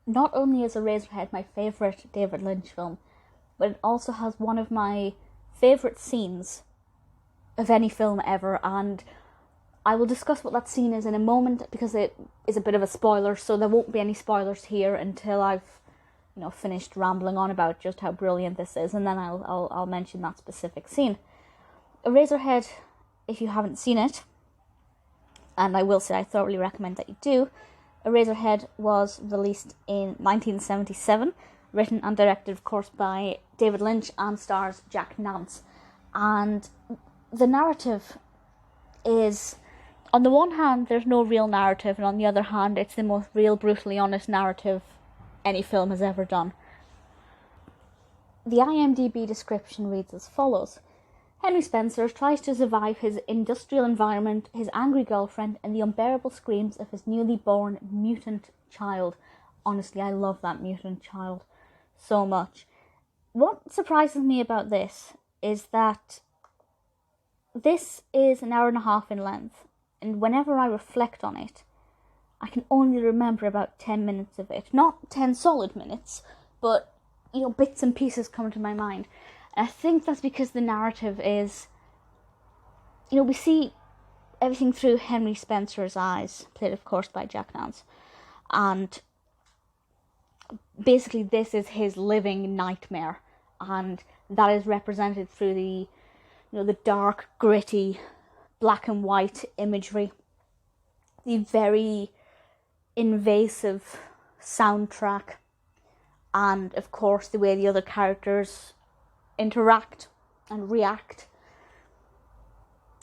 not only is Eraserhead my favourite David Lynch film, but it also has one of my favourite scenes of any film ever, and I will discuss what that scene is in a moment because it is a bit of a spoiler, so there won't be any spoilers here until I've finished rambling on about just how brilliant this is, and then I'll mention that specific scene. Eraserhead, if you haven't seen it, and I will say I thoroughly recommend that you do, Eraserhead was released in 1977, written and directed, of course, by David Lynch, and stars Jack Nance. And the narrative is, on the one hand, there's no real narrative, and on the other hand, it's the most real, brutally honest narrative any film has ever done. The IMDb description reads as follows. Henry Spencer tries to survive his industrial environment, his angry girlfriend, and the unbearable screams of his newly born mutant child. Honestly, I love that mutant child so much. What surprises me about this is that this is an hour and a half in length, and whenever I reflect on it, I can only remember about 10 minutes of it. Not 10 solid minutes, but, bits and pieces come to my mind. And I think that's because the narrative is, we see everything through Henry Spencer's eyes, played, of course, by Jack Nance. And basically this is his living nightmare, and that is represented through the dark, gritty, black and white imagery, the very invasive soundtrack, and of course the way the other characters interact and react.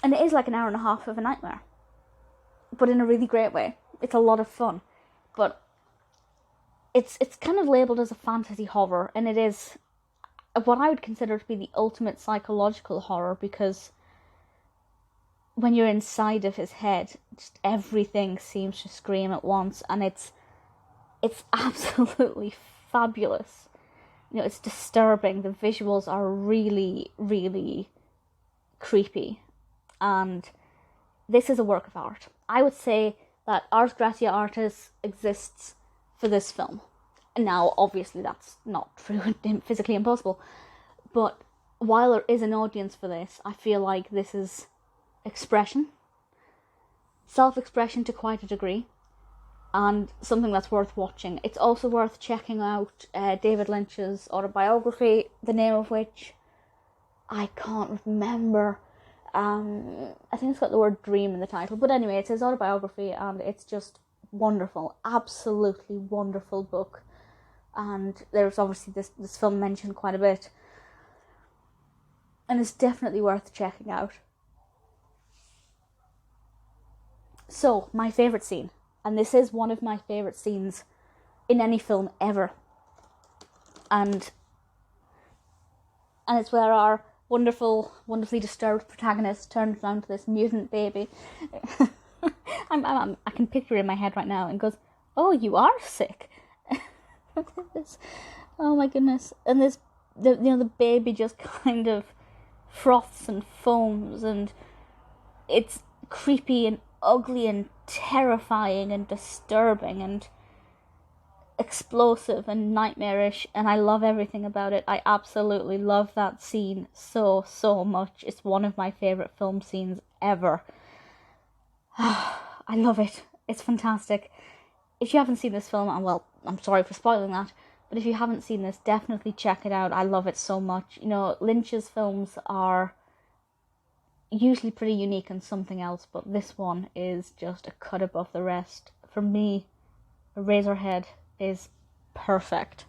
And it is like an hour and a half of a nightmare, but in a really great way. It's a lot of fun, but it's kind of labelled as a fantasy horror, and it is what I would consider to be the ultimate psychological horror, because when you're inside of his head, just everything seems to scream at once, and it's absolutely fabulous. It's disturbing. The visuals are really, really creepy, and this is a work of art. I would say that Ars Gratia Artis exists for this film. And now, obviously, that's not true and physically impossible, but while there is an audience for this, I feel like this is expression, self-expression to quite a degree, and something that's worth watching. It's also worth checking out David Lynch's autobiography, the name of which I can't remember. I think it's got the word dream in the title, but anyway, it's his autobiography, and it's just wonderful, absolutely wonderful book. And there's obviously this film mentioned quite a bit, and it's definitely worth checking out. So, my favourite scene, and this is one of my favourite scenes in any film ever, and it's where our wonderfully disturbed protagonist turns around to this mutant baby. I can picture it in my head right now, and goes, "Oh, you are sick." Oh my goodness! And the baby just kind of froths and foams, and it's creepy and ugly and terrifying and disturbing and explosive and nightmarish, and I love everything about it. I absolutely love that scene so much. It's one of my favourite film scenes ever. I love it. It's fantastic. If you haven't seen this film, and well, I'm sorry for spoiling that, but if you haven't seen this, definitely check it out. I love it so much. Lynch's films are usually pretty unique and something else, but this one is just a cut above the rest. For me, Eraserhead is perfect.